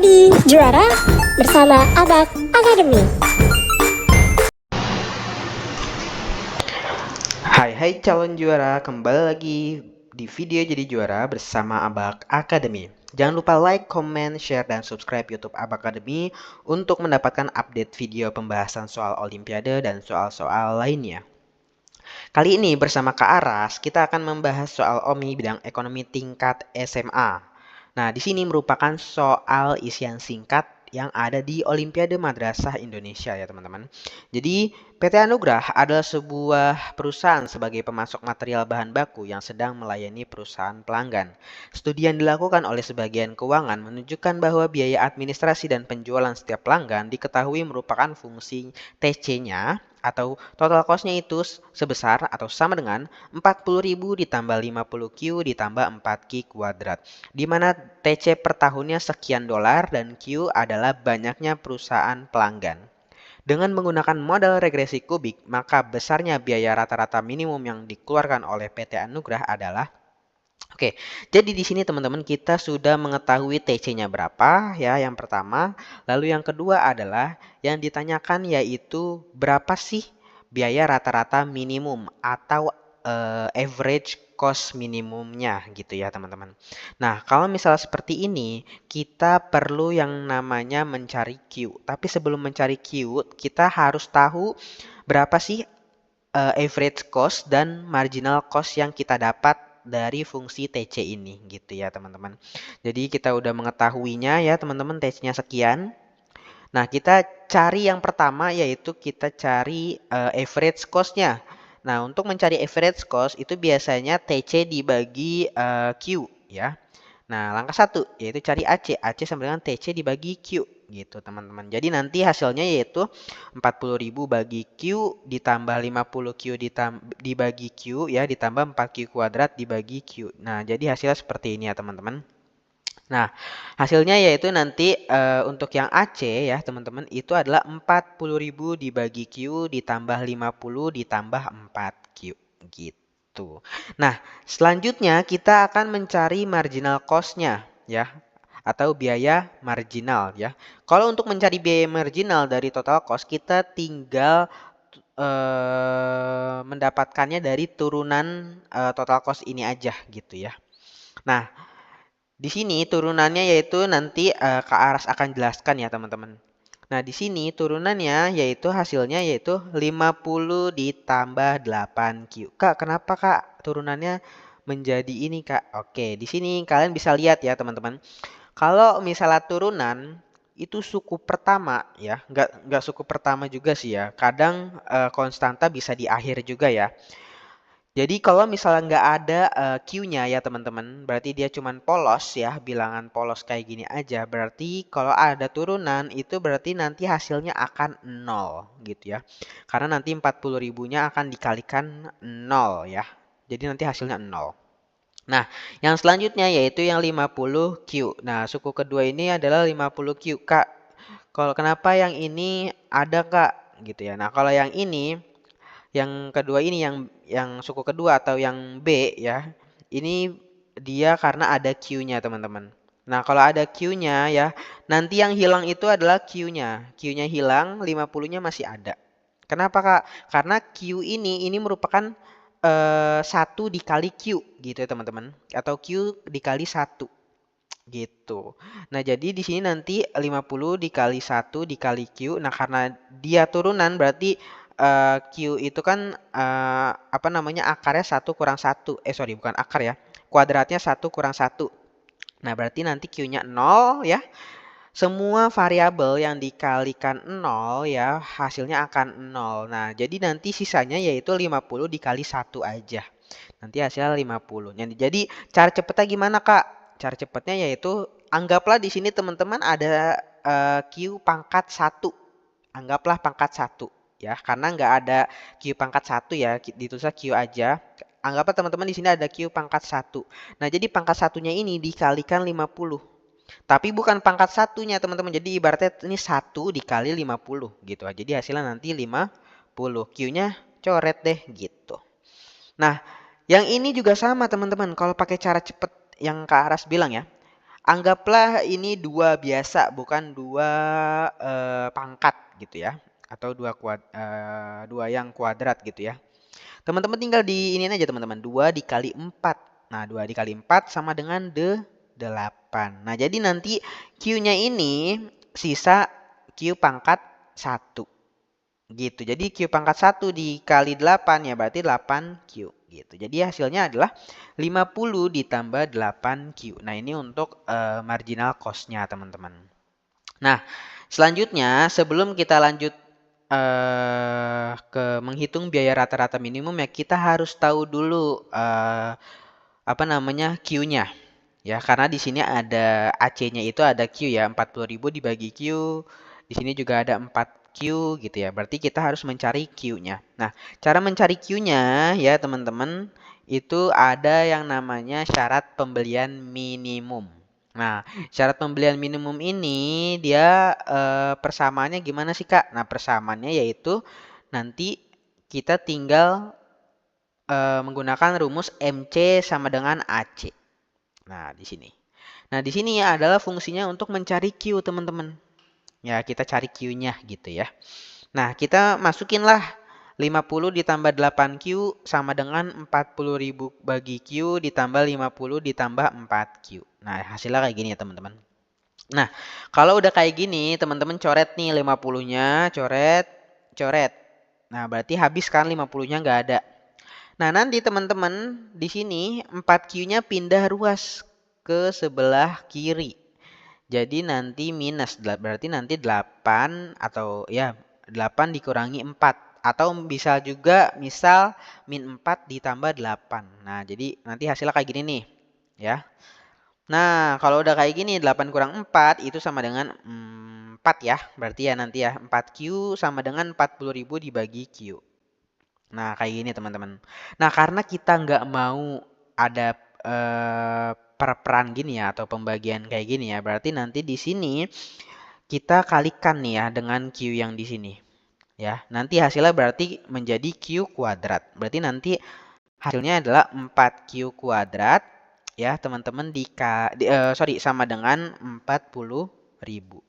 Jadi juara bersama Abak Academy. Hai calon juara, kembali lagi di video jadi juara bersama Abak Academy. Jangan lupa like, comment, share, dan subscribe YouTube Abak Academy untuk mendapatkan update video pembahasan soal Olimpiade dan soal-soal lainnya. Kali ini bersama Kak Aras, kita akan membahas soal OMI bidang ekonomi tingkat SMA. Nah, di sini merupakan soal isian singkat yang ada di Olimpiade Madrasah Indonesia ya teman-teman. Jadi PT Anugrah adalah sebuah perusahaan sebagai pemasok material bahan baku yang sedang melayani perusahaan pelanggan. Studi yang dilakukan oleh sebagian keuangan menunjukkan bahwa biaya administrasi dan penjualan setiap pelanggan diketahui merupakan fungsi TC-nya atau total cost-nya itu sebesar atau sama dengan 40.000 ditambah 50Q ditambah 4Q kuadrat. Di mana TC per tahunnya sekian dolar dan Q adalah banyaknya perusahaan pelanggan. Dengan menggunakan model regresi kubik, maka besarnya biaya rata-rata minimum yang dikeluarkan oleh PT Anugrah adalah Oke, jadi di sini teman-teman kita sudah mengetahui TC-nya berapa ya yang pertama. Lalu yang kedua adalah yang ditanyakan yaitu berapa sih biaya rata-rata minimum atau average cost minimumnya gitu ya teman-teman. Nah, kalau misalnya seperti ini, kita perlu yang namanya mencari Q. Tapi sebelum mencari Q, kita harus tahu berapa sih average cost dan marginal cost yang kita dapat dari fungsi TC ini gitu ya teman-teman. Jadi kita udah mengetahuinya ya teman-teman TC-nya sekian. Nah kita cari yang pertama yaitu kita cari average cost-nya. Nah untuk mencari average cost itu biasanya TC dibagi Q ya. Nah, langkah satu yaitu cari AC. AC sama dengan TC dibagi Q gitu, teman-teman. Jadi nanti hasilnya yaitu 40.000 bagi Q ditambah 50Q dibagi Q ya, ditambah 4Q kuadrat dibagi Q. Nah, jadi hasilnya seperti ini ya, teman-teman. Nah, hasilnya yaitu nanti untuk yang AC ya, teman-teman, itu adalah 40.000 dibagi Q ditambah 50 ditambah 4Q gitu. Nah, selanjutnya kita akan mencari marginal cost-nya ya atau biaya marginal ya. Kalau untuk mencari biaya marginal dari total cost kita tinggal mendapatkannya dari turunan total cost ini aja gitu ya. Nah, di sini turunannya yaitu nanti Kak Aras akan jelaskan ya teman-teman. Nah, di sini turunannya yaitu hasilnya yaitu 50 ditambah 8Q. Kak, kenapa Kak turunannya menjadi ini Kak? Oke, di sini kalian bisa lihat ya teman-teman. Kalau misalnya turunan itu suku pertama ya, nggak suku pertama juga sih ya. Kadang konstanta bisa di akhir juga ya. Jadi kalau misalnya nggak ada Q-nya ya teman-teman, berarti dia cuman polos ya, bilangan polos kayak gini aja. Berarti kalau ada turunan itu berarti nanti hasilnya akan 0 gitu ya. Karena nanti 40 ribunya akan dikalikan 0 ya. Jadi nanti hasilnya 0. Nah, yang selanjutnya yaitu yang 50Q. Nah, suku kedua ini adalah 50Q. Kak, kalau kenapa yang ini ada Kak? Gitu ya. Nah, kalau yang ini yang kedua ini yang suku kedua atau yang B ya. Ini dia karena ada Q-nya, teman-teman. Nah, kalau ada Q-nya ya, nanti yang hilang itu adalah Q-nya. Q-nya hilang, 50-nya masih ada. Kenapa, Kak? Karena Q ini merupakan 1 dikali Q gitu ya, teman-teman. Atau Q dikali 1 gitu. Nah, jadi di sini nanti 50 dikali 1 dikali Q. Nah, karena dia turunan berarti Q itu kan apa namanya akarnya 1 kurang 1. Sorry, bukan akar ya. Kuadratnya 1 kurang 1. Nah, berarti nanti Q-nya 0 ya. Semua variabel yang dikalikan 0 ya, hasilnya akan 0. Nah, jadi nanti sisanya yaitu 50 dikali 1 aja. Nanti hasilnya 50. Jadi cara cepetnya gimana, Kak? Cara cepetnya yaitu anggaplah di sini teman-teman ada Q pangkat 1. Anggaplah pangkat 1 ya, karena nggak ada Q pangkat 1 ya, ditulisnya Q aja. Anggaplah teman-teman di sini ada Q pangkat 1. Nah, jadi pangkat satunya ini dikalikan 50. Tapi bukan pangkat satunya teman-teman. Jadi ibaratnya ini 1 dikali 50 gitu. Jadi hasilnya nanti 50. Q-nya coret deh gitu. Nah, yang ini juga sama teman-teman. Kalau pakai cara cepet yang Kak Aras bilang ya. Anggaplah ini 2 biasa, bukan 2 pangkat gitu ya, atau 2 yang kuadrat gitu ya. Teman-teman tinggal di ini aja teman-teman, 2 dikali 4. Nah, 2 dikali 4 sama dengan 8. Nah, jadi nanti Q-nya ini sisa Q pangkat 1. Gitu. Jadi Q pangkat 1 dikali 8 ya berarti 8Q. Gitu. Jadi hasilnya adalah 50 ditambah 8Q. Nah, ini untuk marginal cost-nya teman-teman. Nah, selanjutnya sebelum kita lanjut ke menghitung biaya rata-rata minimum ya kita harus tahu dulu apa namanya Q-nya. Ya, karena di sini ada AC-nya itu ada Q ya, 40.000 dibagi Q. Di sini juga ada 4Q gitu ya. Berarti kita harus mencari Q-nya. Nah, cara mencari Q-nya ya teman-teman, itu ada yang namanya syarat pembelian minimum. Nah, syarat pembelian minimum ini dia persamaannya gimana sih Kak? Nah, persamaannya yaitu nanti kita tinggal menggunakan rumus MC sama dengan AC. Nah, di sini. Nah, di sini adalah fungsinya untuk mencari Q, teman-teman. Ya, kita cari Q-nya gitu ya. Nah, kita masukinlah 50 ditambah 8Q sama dengan 40.000 bagi Q ditambah 50 ditambah 4Q. Nah, hasilnya kayak gini ya, teman-teman. Nah, kalau udah kayak gini, teman-teman coret nih 50-nya, coret, coret. Nah, berarti habis kan 50-nya nggak ada. Nah, nanti teman-teman di sini 4Q-nya pindah ruas ke sebelah kiri. Jadi nanti minus, berarti nanti 8 atau ya 8 dikurangi 4. Atau bisa juga misal min 4 ditambah 8. Nah, jadi nanti hasilnya kayak gini nih. Ya. Nah, kalau udah kayak gini 8 kurang 4 itu sama dengan 4 ya. Berarti ya nanti ya 4Q sama dengan 40.000 dibagi Q. Nah, kayak gini teman-teman. Nah, karena kita nggak mau ada perperan gini ya atau pembagian kayak gini ya, berarti nanti di sini kita kalikan nih ya dengan Q yang di sini. Ya, nanti hasilnya berarti menjadi Q kuadrat. Berarti nanti hasilnya adalah 4Q kuadrat ya, teman-teman sama dengan 40.000.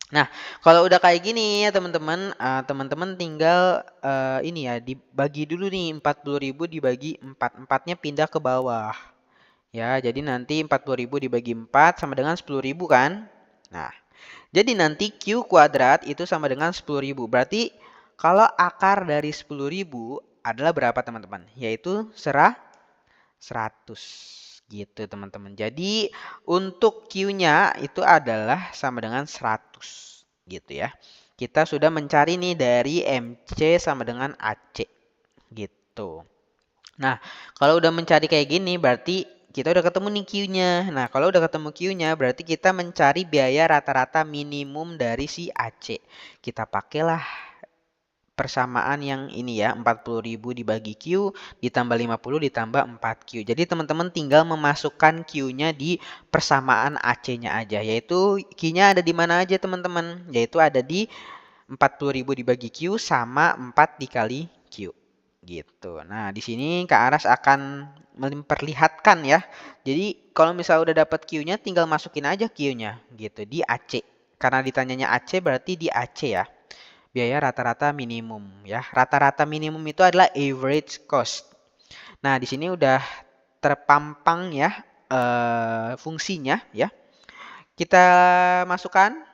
Nah, kalau udah kayak gini ya teman-teman, teman-teman tinggal ini ya dibagi dulu nih 40.000 dibagi 4. 4-nya pindah ke bawah. Ya, jadi nanti 40.000 dibagi 4 sama dengan 10.000 kan? Nah, jadi nanti Q kuadrat itu sama dengan 10.000. Berarti kalau akar dari 10.000 adalah berapa teman-teman? Yaitu 100. Gitu teman-teman. Jadi untuk Q-nya itu adalah sama dengan 100. Gitu ya. Kita sudah mencari nih dari MC sama dengan AC. Gitu. Nah, kalau udah mencari kayak gini berarti kita udah ketemu nih Q-nya. Nah, kalau udah ketemu Q-nya berarti kita mencari biaya rata-rata minimum dari si AC. Kita pakailah persamaan yang ini ya, 40.000 dibagi Q ditambah 50 ditambah 4Q. Jadi teman-teman tinggal memasukkan Q-nya di persamaan AC-nya aja. Yaitu Q-nya ada di mana aja teman-teman? Yaitu ada di 40.000 dibagi Q sama 4 dikali Q. Gitu. Nah, di sini Kak Aras akan memperlihatkan ya. Jadi kalau misalnya udah dapat Q-nya tinggal masukin aja Q-nya gitu di AC. Karena ditanyanya AC berarti di AC ya. Biaya rata-rata minimum ya. Rata-rata minimum itu adalah average cost. Nah, di sini udah terpampang ya fungsinya ya. Kita masukkan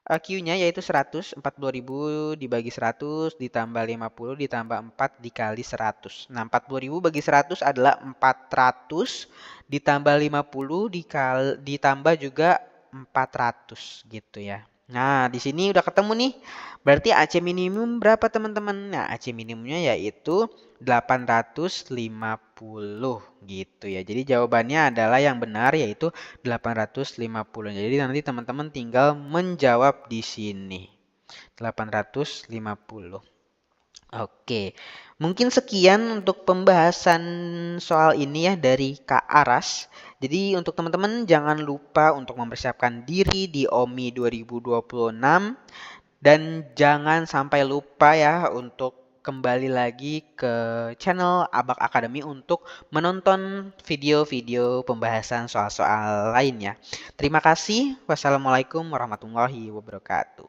Q-nya yaitu 100, 40.000 dibagi 100 ditambah 50 ditambah 4 dikali 100. Nah, 40.000 bagi 100 adalah 400 ditambah 50 ditambah juga 400 gitu ya. Nah, di sini udah ketemu nih. Berarti AC minimum berapa teman-teman? Nah, AC minimumnya yaitu 850 gitu ya. Jadi jawabannya adalah yang benar yaitu 850. Jadi nanti teman-teman tinggal menjawab di sini. 850. Oke. Mungkin sekian untuk pembahasan soal ini ya dari Kak Aras. Jadi untuk teman-teman jangan lupa untuk mempersiapkan diri di OMI 2026 dan jangan sampai lupa ya untuk kembali lagi ke channel Abak Academy untuk menonton video-video pembahasan soal-soal lainnya. Terima kasih. Wassalamualaikum warahmatullahi wabarakatuh.